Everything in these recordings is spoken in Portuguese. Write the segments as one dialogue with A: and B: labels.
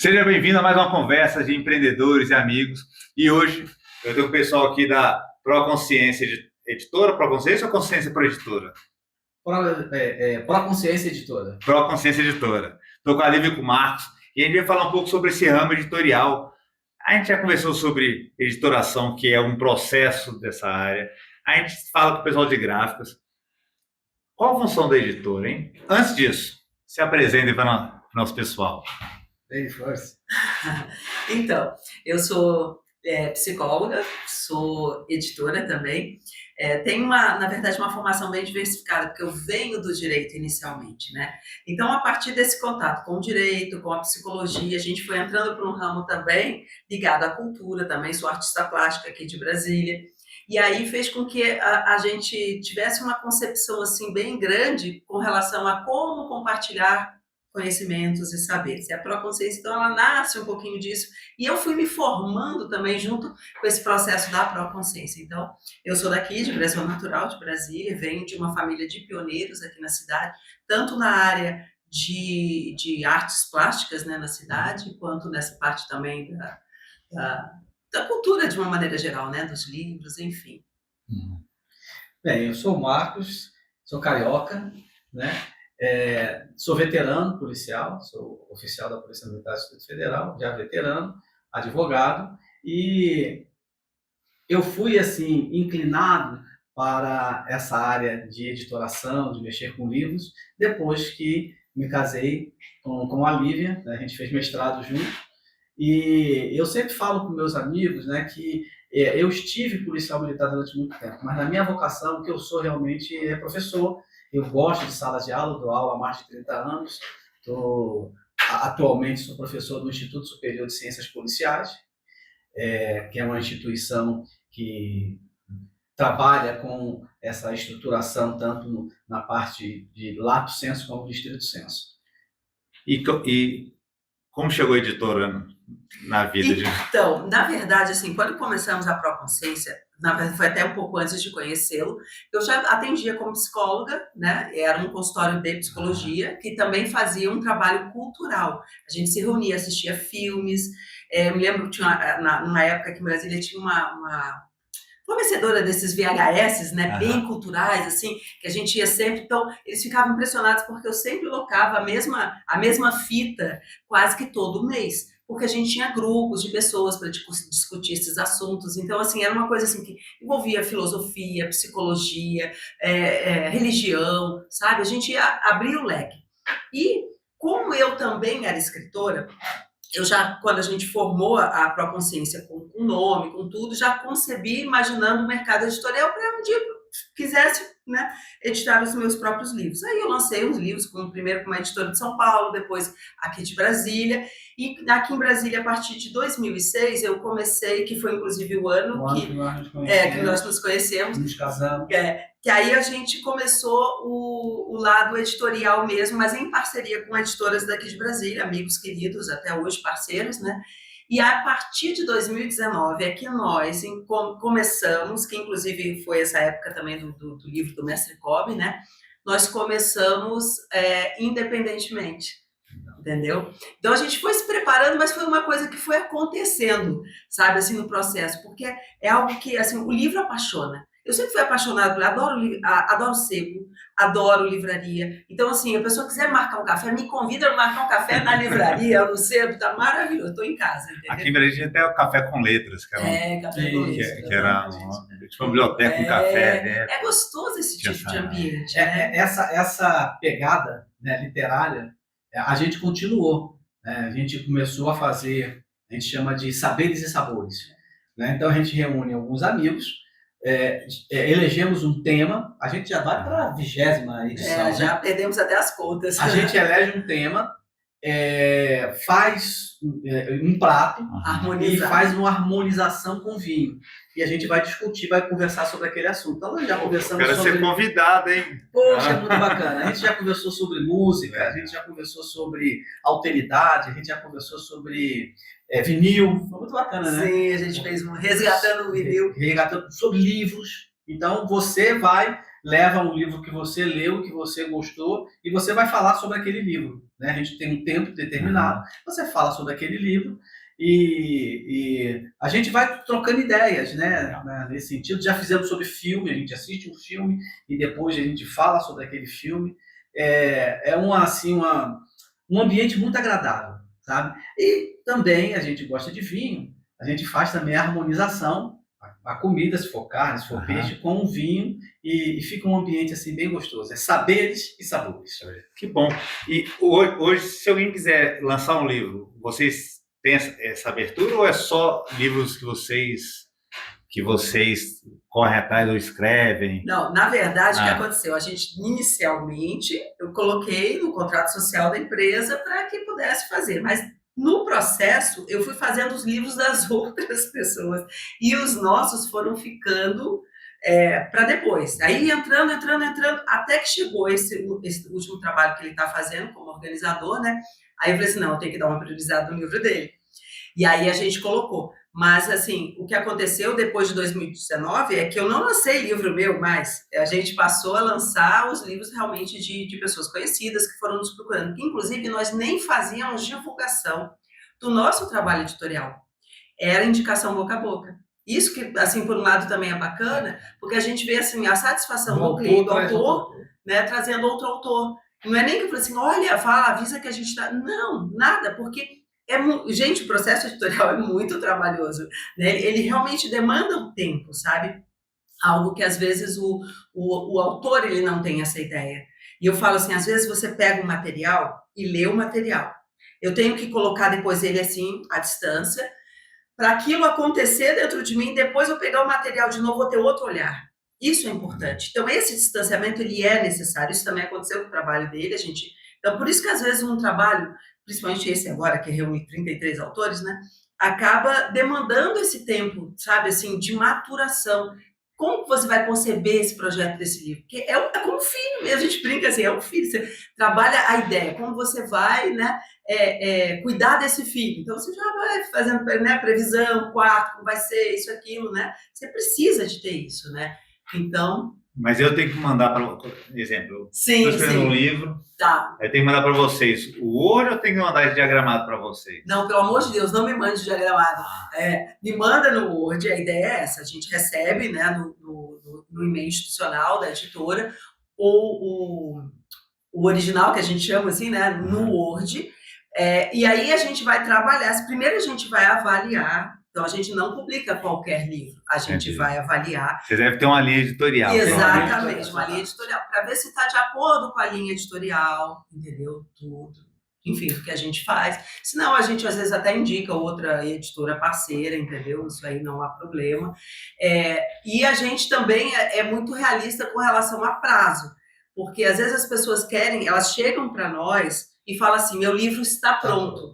A: Seja bem-vindo a mais uma conversa de empreendedores e amigos. E hoje eu tenho o pessoal aqui da Proconsciência Editora, Proconsciência ou Consciência Pro Editora?
B: Proconsciência Editora.
A: Proconsciência Editora. Estou com a Lívia e com o Marcos e a gente vai falar um pouco sobre esse ramo editorial. A gente já conversou sobre editoração, que é um processo dessa área. A gente fala com o pessoal de gráficos. Qual a função da editora, hein? Antes disso, se apresente para o nosso pessoal.
B: Lady First.
C: Então, eu sou psicóloga, sou editora também. Tenho, na verdade, uma formação bem diversificada, porque eu venho do direito inicialmente, né? Então, a partir desse contato com o direito, com a psicologia, a gente foi entrando para um ramo também ligado à cultura, também sou artista plástica aqui de Brasília. E aí fez com que a gente tivesse uma concepção assim bem grande com relação a como compartilhar conhecimentos e saberes. E a Proconsciência, então, ela nasce um pouquinho disso. E eu fui me formando também junto com esse processo da Proconsciência. Então, eu sou daqui, de Brasil Natural, de Brasília, venho de uma família de pioneiros aqui na cidade, tanto na área de artes plásticas, né, na cidade, quanto nessa parte também da cultura de uma maneira geral, né, dos livros, enfim.
B: Bem, eu sou o Marcos, sou carioca, né? Sou veterano policial, sou oficial da Polícia Militar do Distrito Federal, já veterano, advogado, e eu fui, assim, inclinado para essa área de editoração, de mexer com livros, depois que me casei com a Lívia, né? A gente fez mestrado junto, e eu sempre falo com meus amigos, né, que eu estive policial militar durante muito tempo, mas na minha vocação, o que eu sou realmente é professor. Eu gosto de sala de aula, dou aula há mais de 30 anos. Atualmente sou professor do Instituto Superior de Ciências Policiais, que é uma instituição que trabalha com essa estruturação tanto na parte de lato sensu como de estrito sensu.
A: E como chegou a editora na vida?
C: Então, na verdade, assim, quando começamos a Proconsciência, na verdade foi até um pouco antes de conhecê-lo, eu já atendia como psicóloga, né? Era um consultório de psicologia que também fazia um trabalho cultural. A gente se reunia, assistia filmes. Eu me lembro que tinha, numa época que em Brasília tinha uma fornecedora desses VHS, né, bem culturais, assim, que a gente ia sempre. Então, eles ficavam impressionados porque eu sempre locava a mesma fita quase que todo mês, porque a gente tinha grupos de pessoas para discutir esses assuntos. Então, assim, era uma coisa assim que envolvia filosofia, psicologia, religião, sabe? A gente ia abrir o leque. E como eu também era escritora, eu já, quando a gente formou a Proconsciência com nome, com tudo, já concebi imaginando o mercado editorial para um dia quisesse, né, editar os meus próprios livros. Aí eu lancei uns livros, primeiro com uma editora de São Paulo, depois aqui de Brasília, e aqui em Brasília, a partir de 2006, eu comecei, que foi inclusive o ano que nós nos conhecemos,
B: nos casamos.
C: Que aí a gente começou o lado editorial mesmo, mas em parceria com editoras daqui de Brasília, amigos queridos, até hoje parceiros, né? E a partir de 2019 é que nós começamos, que inclusive foi essa época também do livro do Mestre Kobe, né? Nós começamos independentemente, entendeu? Então a gente foi se preparando, mas foi uma coisa que foi acontecendo, sabe, assim, no processo, porque é algo que, assim, o livro apaixona. Eu sempre fui apaixonada por adoro sebo, adoro livraria. Então, assim, a pessoa quiser marcar um café, me convida a marcar um café na livraria, no sebo, tá maravilhoso, estou em casa, entendeu?
A: Aqui em Brasília até o Café com Letras, que
C: Café com Letras,
A: que era tipo uma biblioteca com café, né?
C: É gostoso esse tipo de ambiente.
B: Essa pegada, né, literária, a gente continuou, né? A gente começou a fazer, a gente chama de saberes e sabores, né? Então a gente reúne alguns amigos, elegemos um tema, a gente já vai para a 20ª edição.
C: Já perdemos até as contas.
B: A gente elege um tema, faz um prato e faz uma harmonização com vinho. E a gente vai discutir, vai conversar sobre aquele assunto. Então, nós já conversamos
A: sobre... Quero ser convidado, hein?
B: Poxa, é muito bacana. A gente já conversou sobre música, a gente já conversou sobre alteridade, a gente já conversou sobre vinil. Foi muito bacana, né?
C: Sim, a gente fez resgatando o vinil.
B: Resgatando sobre livros. Então, você vai leva um livro que você leu, que você gostou, e você vai falar sobre aquele livro, né? A gente tem um tempo determinado, você fala sobre aquele livro e a gente vai trocando ideias, né? Nesse sentido. Já fizemos sobre filme, a gente assiste um filme e depois a gente fala sobre aquele filme. Um ambiente muito agradável, sabe? E também a gente gosta de vinho, a gente faz também a harmonização, a comida, se for carne, se for peixe, com o vinho, e fica um ambiente assim bem gostoso. É saberes e sabores.
A: Que bom. E hoje, se alguém quiser lançar um livro, vocês têm essa abertura ou é só livros que vocês correm atrás ou escrevem?
C: Não, na verdade, o que aconteceu? A gente, inicialmente, eu coloquei no contrato social da empresa para que pudesse fazer, mas no processo, eu fui fazendo os livros das outras pessoas e os nossos foram ficando para depois. Aí entrando, até que chegou esse último trabalho que ele está fazendo como organizador, né? Aí eu falei assim, não, eu tenho que dar uma prioridade no livro dele. E aí a gente colocou. Mas, assim, o que aconteceu depois de 2019 é que eu não lancei livro meu mais. A gente passou a lançar os livros realmente de pessoas conhecidas que foram nos procurando. Que, inclusive, nós nem fazíamos divulgação do nosso trabalho editorial. Era indicação boca a boca. Isso que, assim, por um lado também é bacana, porque a gente vê, assim, a satisfação do cliente, do autor, né, trazendo outro autor. Não é nem que eu falo assim, olha, avisa que a gente está... Não, nada, porque... Gente, o processo editorial é muito trabalhoso, né? Ele realmente demanda um tempo, sabe? Algo que às vezes o autor ele não tem essa ideia. E eu falo assim, às vezes você pega um material e lê o material. Eu tenho que colocar depois ele assim, à distância, para aquilo acontecer dentro de mim, depois eu pegar o material de novo, vou ter outro olhar. Isso é importante. Então, esse distanciamento, ele é necessário. Isso também aconteceu com o trabalho dele. Então, por isso que às vezes um trabalho, principalmente esse agora, que reúne 33 autores, né, acaba demandando esse tempo, sabe, assim, de maturação. Como que você vai conceber esse projeto desse livro? Porque é como um filho mesmo, a gente brinca assim, é um filho, você trabalha a ideia, como você vai, né, cuidar desse filho. Então, você já vai fazendo, né, previsão, quarto, como vai ser, isso, aquilo, né? Você precisa de ter isso, né? Então...
A: Mas eu tenho que mandar para, exemplo,
C: estou
A: escrevendo um livro,
C: tá.
A: Eu tenho que mandar para vocês o Word ou eu tenho que mandar esse diagramado para vocês?
C: Não, pelo amor de Deus, não me mande diagramado. Me manda no Word, a ideia é essa, a gente recebe, né, no e-mail institucional da editora, o original, que a gente chama assim, né, no Word, e aí a gente vai trabalhar, primeiro a gente vai avaliar. Então, a gente não publica qualquer livro, a gente vai avaliar.
A: Você deve ter uma linha editorial.
C: Exatamente, uma linha editorial, para ver se está de acordo com a linha editorial, entendeu? Tudo. Enfim, o que a gente faz. Senão, a gente às vezes até indica outra editora parceira, entendeu? Isso aí não há problema. E a gente também é muito realista com relação a prazo, porque às vezes as pessoas querem, elas chegam para nós e falam assim, meu livro está pronto.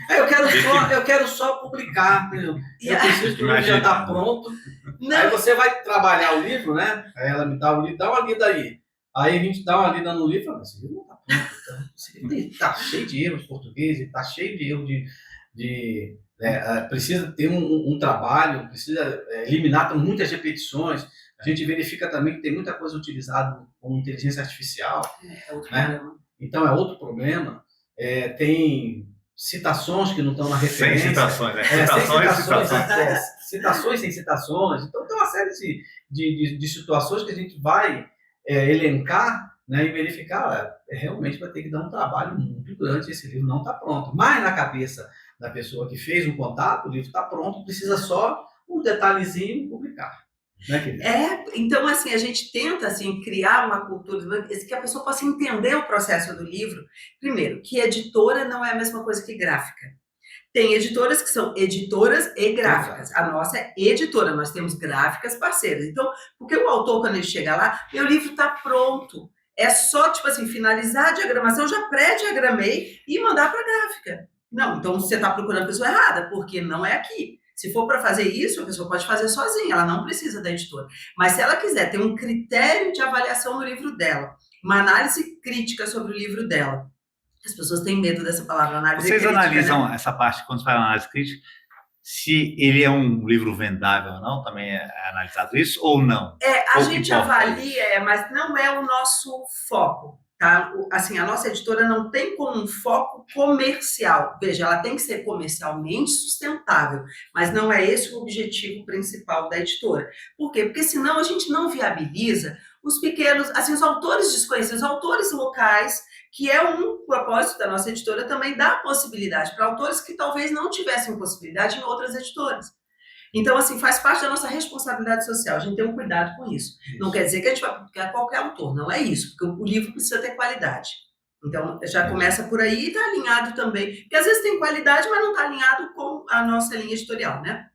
B: Eu quero só publicar, entendeu? Eu preciso que o livro já está pronto. Não. Aí você vai trabalhar o livro, né? Aí ela me dá o livro, dá uma lida aí. Aí a gente dá uma lida no livro e fala, esse livro não está pronto. Está cheio de erros de português, está cheio de erros precisa ter um trabalho, precisa eliminar muitas repetições. A gente verifica também que tem muita coisa utilizada com inteligência artificial. Né? Então é outro problema. Tem citações que não estão na referência.
A: Sem citações, né?
B: Citações sem citações. Então, tem uma série de situações que a gente vai elencar, né, e verificar. Realmente vai ter que dar um trabalho muito grande, esse livro não está pronto. Mas na cabeça da pessoa que fez um contato, o livro está pronto, precisa só um detalhezinho publicar.
C: Então, assim, a gente tenta assim, criar uma cultura que a pessoa possa entender o processo do livro. Primeiro, que editora não é a mesma coisa que gráfica. Tem editoras que são editoras e gráficas. A nossa é editora, nós temos gráficas parceiras. Então, porque o autor, quando ele chega lá, meu livro está pronto. É só, tipo assim, finalizar a diagramação, já pré-diagramei e mandar para a gráfica. Não, então você está procurando a pessoa errada, porque não é aqui. Se for para fazer isso, a pessoa pode fazer sozinha, ela não precisa da editora. Mas se ela quiser ter um critério de avaliação no livro dela, uma análise crítica sobre o livro dela, as pessoas têm medo dessa palavra, análise
A: crítica. Vocês analisam,
C: né?
A: Essa parte, quando você fala análise crítica, se ele é um livro vendável ou não, também é analisado isso, ou não?
C: A
A: Pouco
C: gente
A: importa
C: avalia, mas não é o nosso foco, tá? Assim, a nossa editora não tem como um foco comercial. Veja, ela tem que ser comercialmente sustentável, mas não é esse o objetivo principal da editora. Por quê? Porque senão a gente não viabiliza os pequenos, assim, os autores desconhecidos, os autores locais, que é um propósito da nossa editora também dar possibilidade para autores que talvez não tivessem possibilidade em outras editoras. Então, assim, faz parte da nossa responsabilidade social. A gente tem um cuidado com isso. Não quer dizer que a gente vai publicar qualquer autor, não é isso, porque o livro precisa ter qualidade. Então, já começa por aí e está alinhado também. Porque às vezes tem qualidade, mas não está alinhado com a nossa linha editorial, né?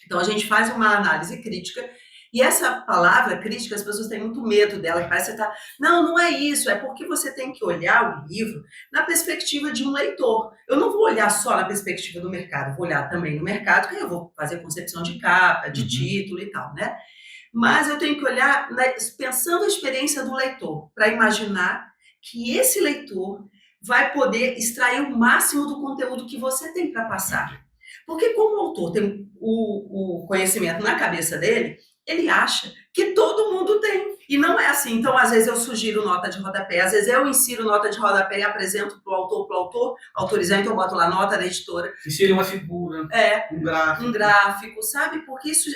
C: Então, a gente faz uma análise crítica. E essa palavra crítica, as pessoas têm muito medo dela, que parece que tá... Não é isso, é porque você tem que olhar o livro na perspectiva de um leitor. Eu não vou olhar só na perspectiva do mercado, eu vou olhar também no mercado, que eu vou fazer concepção de capa, de título e tal, né? Mas eu tenho que olhar pensando a experiência do leitor, para imaginar que esse leitor vai poder extrair o máximo do conteúdo que você tem para passar. Porque como o autor tem o conhecimento na cabeça dele, ele acha que todo mundo tem. E não é assim. Então, às vezes eu sugiro nota de rodapé, às vezes eu insiro nota de rodapé e apresento para o autor autorizar, então eu boto lá nota da editora.
B: Insira uma figura, um
C: gráfico, sabe? Porque isso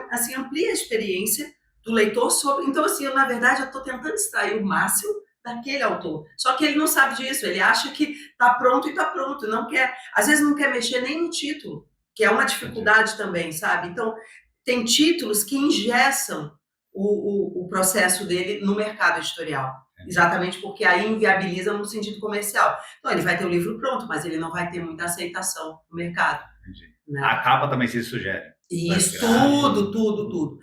C: assim, amplia a experiência do leitor sobre... Então, assim, na verdade, eu estou tentando extrair o máximo daquele autor. Só que ele não sabe disso, ele acha que está pronto e está pronto. Não quer, às vezes não quer mexer nem no título, que é uma dificuldade também, sabe? Então, tem títulos que engessam o processo dele no mercado editorial. Exatamente porque aí inviabiliza no sentido comercial. Então, ele vai ter o livro pronto, mas ele não vai ter muita aceitação no mercado. Né?
A: A capa também se sugere.
C: Isso, tudo.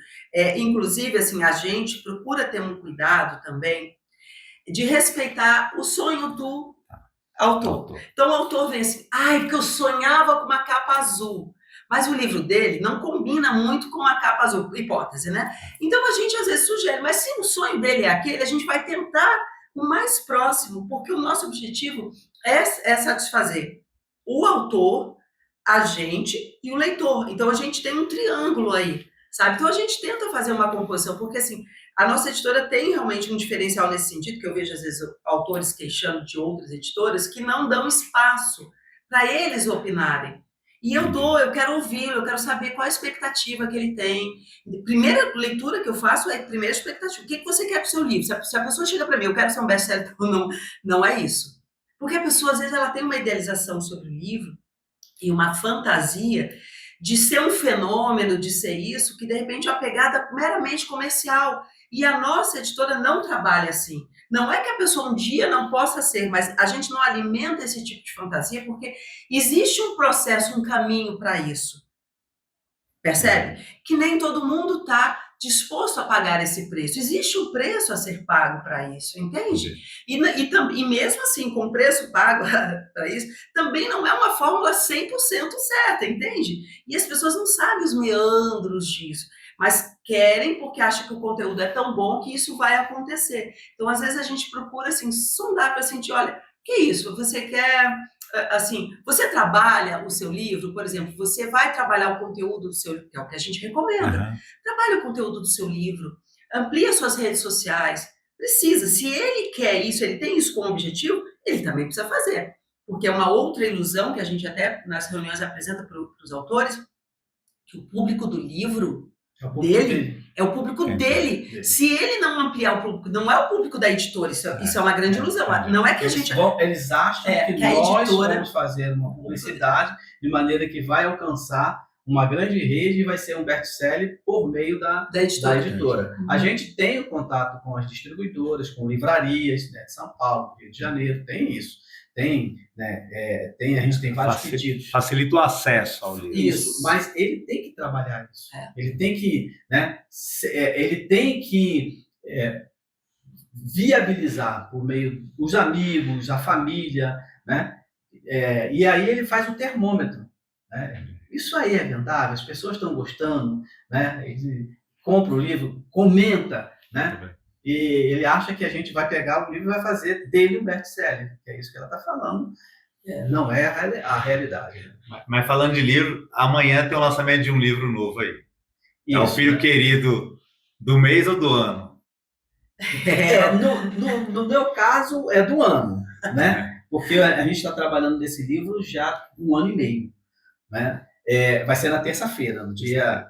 C: Inclusive, assim, a gente procura ter um cuidado também de respeitar o sonho do autor. Então, o autor vem assim, porque eu sonhava com uma capa azul. Mas o livro dele não combina muito com a capa azul, hipótese, né? Então, a gente às vezes sugere, mas se o sonho dele é aquele, a gente vai tentar o mais próximo, porque o nosso objetivo é satisfazer o autor, a gente e o leitor. Então, a gente tem um triângulo aí, sabe? Então, a gente tenta fazer uma composição, porque, assim, a nossa editora tem realmente um diferencial nesse sentido, que eu vejo, às vezes, autores queixando de outras editoras que não dão espaço para eles opinarem. E eu quero ouvi-lo, eu quero saber qual a expectativa que ele tem. Primeira leitura que eu faço é a primeira expectativa. O que você quer para o seu livro? Se a pessoa chega para mim, eu quero ser um best-seller, não é isso. Porque a pessoa, às vezes, ela tem uma idealização sobre o livro e uma fantasia de ser um fenômeno, de ser isso, que, de repente, é uma pegada meramente comercial. E a nossa editora não trabalha assim. Não é que a pessoa um dia não possa ser, mas a gente não alimenta esse tipo de fantasia porque existe um processo, um caminho para isso. Percebe? Que nem todo mundo está disposto a pagar esse preço. Existe um preço a ser pago para isso, entende? E mesmo assim, com preço pago para isso, também não é uma fórmula 100% certa, entende? E as pessoas não sabem os meandros disso, mas querem porque acham que o conteúdo é tão bom que isso vai acontecer. Então, às vezes, a gente procura, assim, sondar para sentir, olha, que isso? Você quer... Assim, você trabalha o seu livro, por exemplo, você vai trabalhar o conteúdo do seu livro, que é o que a gente recomenda. Trabalha o conteúdo do seu livro, amplia suas redes sociais, precisa. Se ele quer isso, ele tem isso como objetivo, ele também precisa fazer. Porque é uma outra ilusão que a gente até nas reuniões apresenta para os autores, que o público do livro dele é o público dele. Se ele não ampliar o público, não é o público da editora, isso é uma grande ilusão. Não é que a gente...
B: Eles acham que nós vamos fazer uma publicidade de maneira que vai alcançar uma grande rede e vai ser um best-seller por meio da editora. A gente tem o contato com as distribuidoras, com livrarias, né, de São Paulo, Rio de Janeiro, tem isso. A gente tem vários pedidos.
A: Facilita o acesso ao livro.
B: Isso, mas ele tem que trabalhar isso. Ele tem que, viabilizar por meio dos amigos, a família, né? E aí ele faz o termômetro. Né? Isso aí é vendável, as pessoas estão gostando, né? Ele compra o livro, comenta, né? E ele acha que a gente vai pegar o livro e vai fazer dele um best-seller, que é isso que ela está falando. Não é a realidade.
A: Mas falando de livro, amanhã tem o lançamento de um livro novo aí. É o
B: Isso,
A: Filho
B: né?
A: Querido do mês ou do ano?
B: No meu caso, é do ano, né? Porque a gente está trabalhando nesse livro já há 1 ano e meio, né? Vai ser na terça-feira, no
A: Dia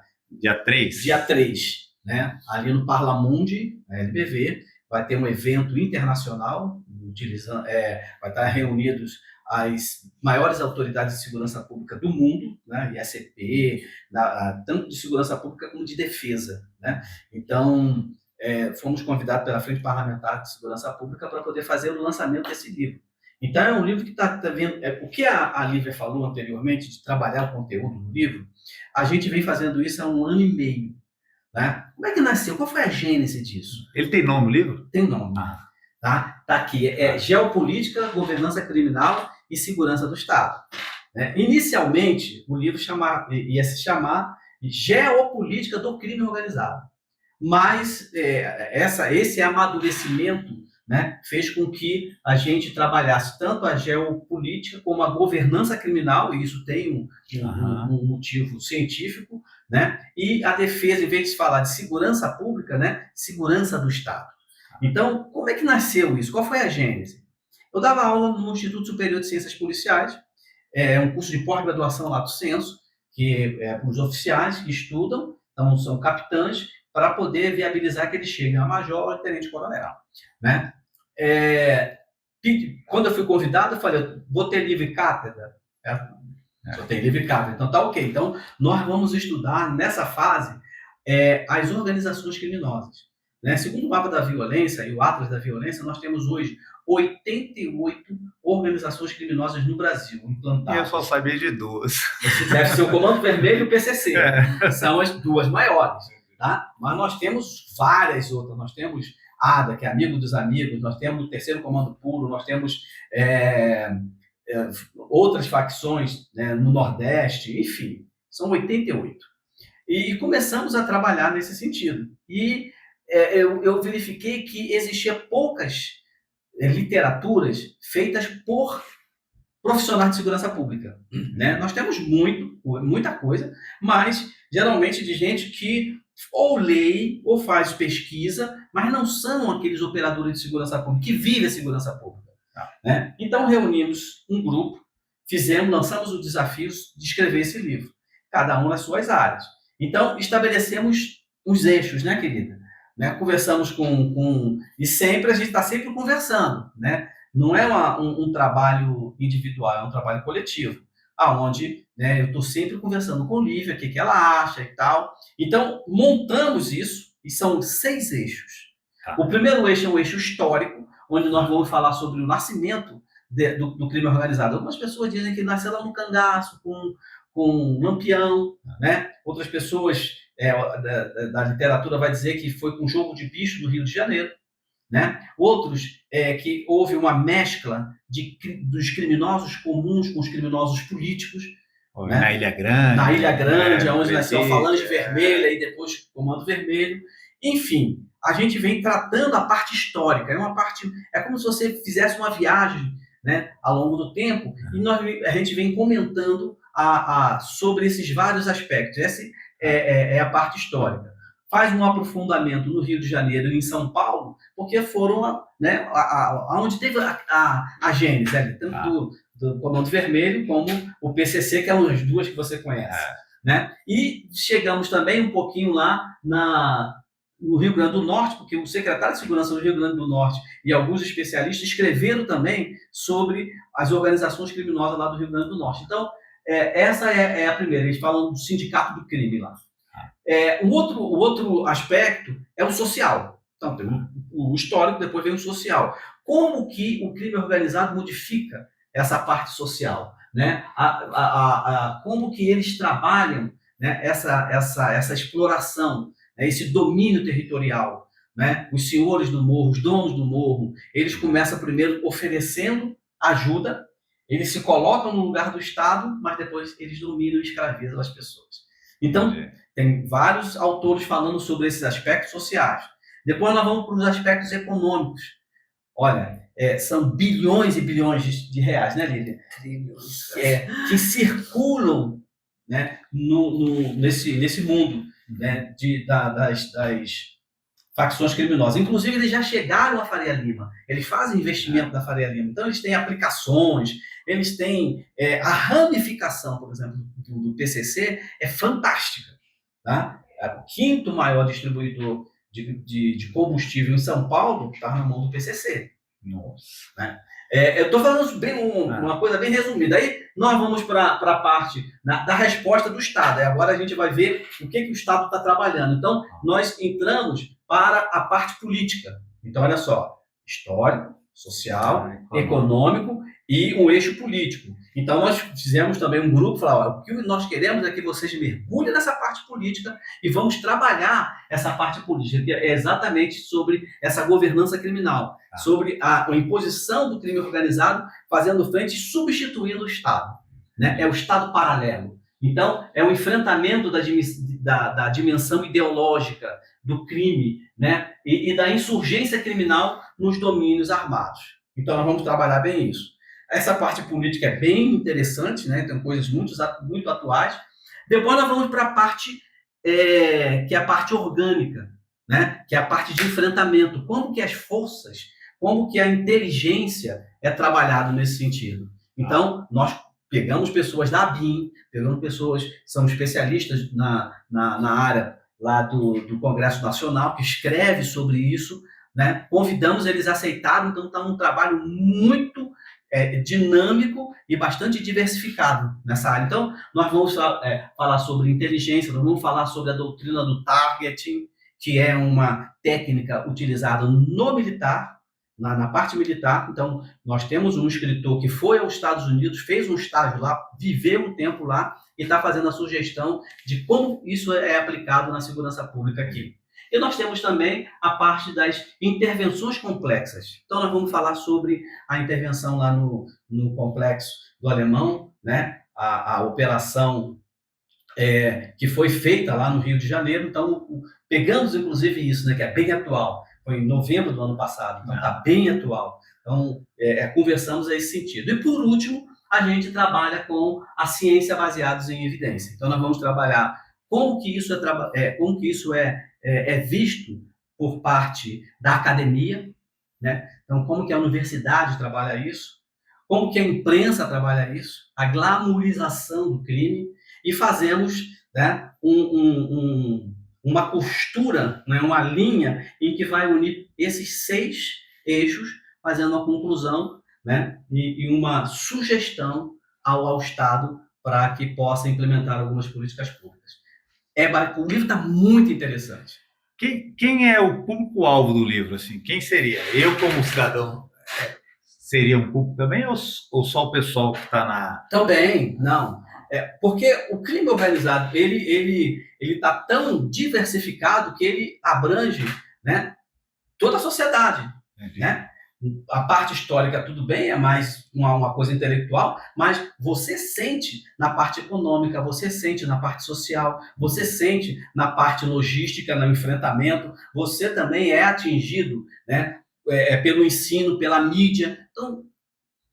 A: 3?
B: dia 3, né? Ali no Parlamundi, na LBV, vai ter um evento internacional, vai estar reunidos as maiores autoridades de segurança pública do mundo, né? ISP, tanto de segurança pública como de defesa, né? Então, fomos convidados pela Frente Parlamentar de Segurança Pública para poder fazer o lançamento desse livro. Então, é um livro que está vendo. O que a Lívia falou anteriormente, de trabalhar o conteúdo do livro, a gente vem fazendo isso há 1 ano e meio. Né? Como é que nasceu? Qual foi a gênese disso?
A: Ele tem nome, o livro?
B: Tem nome. Tá aqui. Geopolítica, Governança Criminal e Segurança do Estado. Né? Inicialmente, o livro ia se chamar Geopolítica do Crime Organizado. Mas esse amadurecimento, né, fez com que a gente trabalhasse tanto a geopolítica como a governança criminal, e isso tem um motivo científico, né, e a defesa, em vez de falar de segurança pública, né, segurança do Estado. Então, como é que nasceu isso? Qual foi a gênese? Eu dava aula no Instituto Superior de Ciências Policiais, um curso de pós-graduação lato sensu, que é para os oficiais que estudam, então são capitães, para poder viabilizar que eles cheguem a major e tenente-coronel. Né? Quando eu fui convidado, eu falei, vou ter livre cátedra? Eu tenho livre cátedra, então tá ok. Então, nós vamos estudar, nessa fase, as organizações criminosas. Né? Segundo o mapa da violência e o Atlas da Violência, nós temos hoje 88 organizações criminosas no Brasil implantadas.
A: Eu só sabia de 2.
B: Deve ser o Comando Vermelho e o PCC. São as 2 maiores. Tá? Mas nós temos várias outras. Nós temos ADA, que é Amigo dos Amigos, nós temos o Terceiro Comando Puro, nós temos outras facções, né, no Nordeste, enfim, são 88. E começamos a trabalhar nesse sentido. E eu verifiquei que existia poucas literaturas feitas por profissionais de segurança pública. Né? Nós temos muita coisa, mas geralmente de gente que ou lê ou faz pesquisa, mas não são aqueles operadores de segurança pública que vivem a segurança pública. Né? Então reunimos um grupo, lançamos o desafio de escrever esse livro, cada um nas suas áreas. Então estabelecemos os eixos, né, querida? Né? Conversamos e sempre a gente está sempre conversando, né? Não é um trabalho individual, é um trabalho coletivo, aonde, né, eu estou sempre conversando com Lívia, o que ela acha e tal. Então, montamos isso, e são 6 eixos. O primeiro eixo é um eixo histórico, onde nós vamos falar sobre o nascimento do crime organizado. Algumas pessoas dizem que nasceu lá no cangaço, com Lampião, né? Outras pessoas da literatura vai dizer que foi com jogo de bicho no Rio de Janeiro. Né? Outros, que houve uma mescla dos criminosos comuns com os criminosos políticos. Né?
A: Na Ilha Grande.
B: Na Ilha Grande, onde nasceu a Falange Vermelha e depois o Comando Vermelho. Enfim, a gente vem tratando a parte histórica. É como se você fizesse uma viagem, né, ao longo do tempo, e a gente vem comentando sobre esses vários aspectos. Essa é a parte histórica. Faz um aprofundamento no Rio de Janeiro e em São Paulo, porque foram, né, onde teve a gênese, ali, tanto do Comando Vermelho como o PCC, que é uma das 2 que você conhece. Né? E chegamos também um pouquinho lá no Rio Grande do Norte, porque o secretário de Segurança do Rio Grande do Norte e alguns especialistas escreveram também sobre as organizações criminosas lá do Rio Grande do Norte. Então, essa é a primeira. Eles falam do sindicato do crime lá. O outro aspecto é o social. Então, tem o histórico, depois vem o social. Como que o crime organizado modifica essa parte social? Né? Como que eles trabalham, né, essa exploração, né, esse domínio territorial? Né? Os senhores do morro, os donos do morro, eles começam primeiro oferecendo ajuda, eles se colocam no lugar do Estado, mas depois eles dominam e escravizam as pessoas. Então, tem vários autores falando sobre esses aspectos sociais. Depois nós vamos para os aspectos econômicos. Olha, são bilhões e bilhões de reais, né, Lívia?
C: Trilhões.
B: Que circulam, né, nesse mundo, né, das facções criminosas. Inclusive, eles já chegaram à Faria Lima, eles fazem investimento na Faria Lima, então eles têm aplicações, eles têm a ramificação, por exemplo, do PCC é fantástica. Tá? O quinto maior distribuidor de combustível em São Paulo está na mão do PCC.
A: Nossa.
B: Né? Eu estou falando bem uma coisa bem resumida. Aí nós vamos para a parte da resposta do Estado. E agora a gente vai ver o que o Estado está trabalhando. Então, nós entramos para a parte política. Então, olha só, histórico, social, econômico e um eixo político. Então, nós fizemos também um grupo, falar, o que nós queremos é que vocês mergulhem nessa parte política e vamos trabalhar essa parte política, que é exatamente sobre essa governança criminal, sobre a imposição do crime organizado, fazendo frente e substituindo o Estado. Né? É o Estado paralelo. Então, é o enfrentamento da dimensão ideológica do crime, né? E da insurgência criminal nos domínios armados. Então, nós vamos trabalhar bem isso. Essa parte política é bem interessante, né? Tem coisas muito atuais. Depois nós vamos para a parte que é a parte orgânica, né? Que é a parte de enfrentamento. Como que as forças, como que a inteligência é trabalhado nesse sentido. Então, nós pegamos pessoas da ABIN, pegamos pessoas que são especialistas na área lá do Congresso Nacional, que escreve sobre isso, né? Convidamos, eles aceitaram, então está um trabalho muito dinâmico e bastante diversificado nessa área. Então, nós vamos falar sobre inteligência, nós vamos falar sobre a doutrina do targeting, que é uma técnica utilizada no militar, na parte militar. Então, nós temos um escritor que foi aos Estados Unidos, fez um estágio lá, viveu um tempo lá e está fazendo a sugestão de como isso é aplicado na segurança pública aqui. E nós temos também a parte das intervenções complexas. Então, nós vamos falar sobre a intervenção lá no Complexo do Alemão, né? A operação que foi feita lá no Rio de Janeiro. Então, pegamos, inclusive, isso, né? Que é bem atual. Foi em novembro do ano passado, então está bem atual. Então, conversamos a esse sentido. E, por último, a gente trabalha com a ciência baseada em evidência. Então, nós vamos trabalhar como que isso é visto por parte da academia, né? Então, como que a universidade trabalha isso, como que a imprensa trabalha isso, a glamourização do crime, e fazemos, né, uma costura, né, uma linha em que vai unir esses 6 eixos, fazendo uma conclusão, né, e uma sugestão ao Estado para que possa implementar algumas políticas públicas. O livro está muito interessante.
A: Quem é o público-alvo do livro? Assim? Quem seria? Eu, como cidadão, seria um público também ou só o pessoal que está na...
B: Também, não. Porque o crime organizado ele está tão diversificado que ele abrange, né, toda a sociedade. Né? A parte histórica, tudo bem, é mais uma coisa intelectual, mas você sente na parte econômica, você sente na parte social, você sente na parte logística, no enfrentamento, você também é atingido, né, pelo ensino, pela mídia. Então,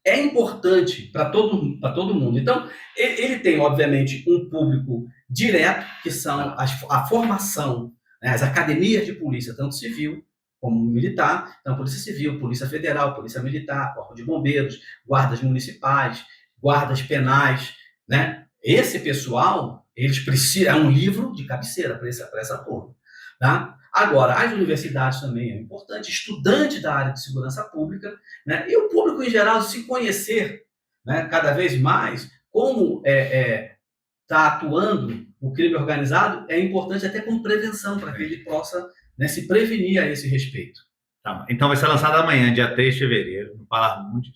B: é importante para todo mundo. Então, ele tem, obviamente, um público direto, que são a formação, né, as academias de polícia, tanto civil como militar. Então, Polícia Civil, Polícia Federal, Polícia Militar, Corpo de Bombeiros, guardas municipais, guardas penais, né? Esse pessoal, eles precisam... É um livro de cabeceira para essa turma. Tá? Agora, as universidades também é importante, estudantes da área de segurança pública, né? E o público em geral se conhecer, né, cada vez mais como está atuando o crime organizado, é importante até como prevenção, para que ele possa, né, se prevenir a esse respeito.
A: Tá, então vai ser lançado amanhã, dia 3 de fevereiro, no Palarmundi.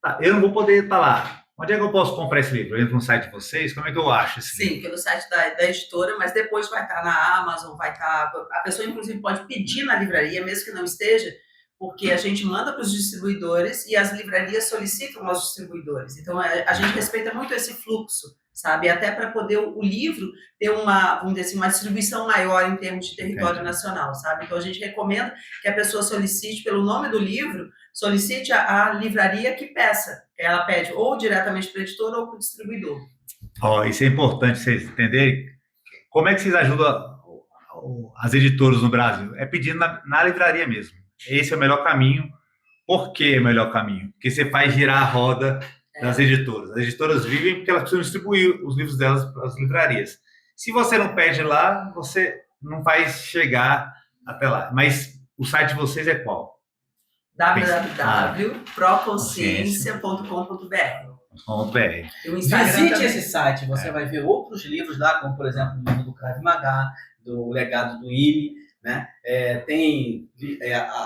A: Tá, eu não vou poder estar lá. Onde é que eu posso comprar esse livro? Eu entro no site de vocês? Como é que eu acho esse livro?
C: Sim, pelo site da editora, mas depois vai estar na Amazon, vai estar... A pessoa, inclusive, pode pedir na livraria, mesmo que não esteja, porque a gente manda para os distribuidores e as livrarias solicitam aos distribuidores. Então, a gente respeita muito esse fluxo, sabe? Até para poder o livro ter vamos dizer assim, uma distribuição maior em termos de território nacional, sabe? Então, a gente recomenda que a pessoa solicite pelo nome do livro, solicite a livraria que peça. Ela pede ou diretamente para o editor ou para o distribuidor.
A: Isso é importante vocês entenderem. Como é que vocês ajudam as editoras no Brasil? É pedindo na livraria mesmo. Esse é o melhor caminho. Por que é o melhor caminho? Porque você faz girar a roda das editoras. As editoras vivem porque elas precisam distribuir os livros delas para as livrarias. Se você não pede lá, você não vai chegar até lá. Mas o site de vocês é qual?
C: www.proconsciência.com.br.
B: Visite esse site, você vai ver outros livros lá, como por exemplo o livro do Krav Maga, do Legado do IME, né? Tem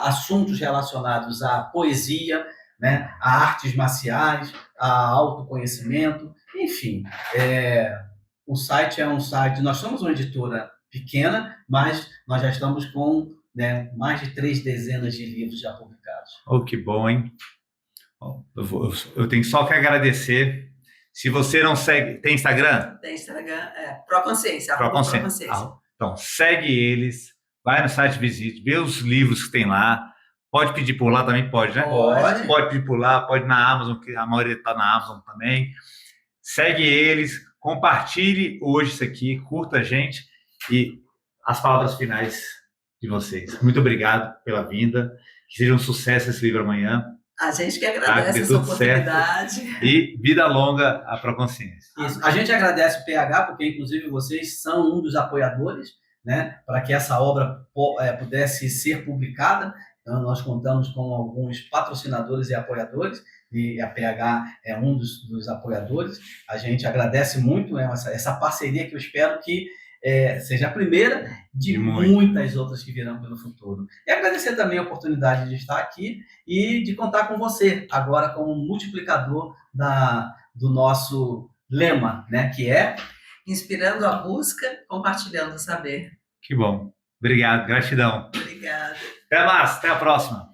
B: assuntos relacionados à poesia, né? A artes marciais, a autoconhecimento, enfim. O site é um site, nós somos uma editora pequena, mas nós já estamos com, né, mais de 3 dezenas de livros já publicados.
A: Que bom, hein? Eu tenho só que agradecer. Se você não segue, tem Instagram?
C: Tem Instagram, Proconsciência.
A: Proconsciência. Então, segue eles, vai no site, visite, vê os livros que tem lá. Pode pedir por lá também? Pode, né? Pode pedir por lá, pode ir na Amazon, que a maioria está na Amazon também. Segue eles, compartilhe hoje isso aqui, curta a gente e as palavras finais de vocês. Muito obrigado pela vinda. Que seja um sucesso esse livro amanhã.
C: A gente que agradece essa oportunidade.
A: Certo. E vida longa à Proconsciência.
B: Isso. A gente agradece o PH, porque inclusive vocês são um dos apoiadores, né, para que essa obra pudesse ser publicada. Então, nós contamos com alguns patrocinadores e apoiadores, e a PH é um dos apoiadores. A gente agradece muito essa parceria, que eu espero que seja a primeira de muitas outras que virão pelo futuro. E agradecer também a oportunidade de estar aqui e de contar com você, agora como multiplicador do nosso lema, né, que é
C: inspirando a busca, compartilhando o saber.
A: Que bom. Obrigado, gratidão.
C: Obrigada.
A: Até mais, até a próxima.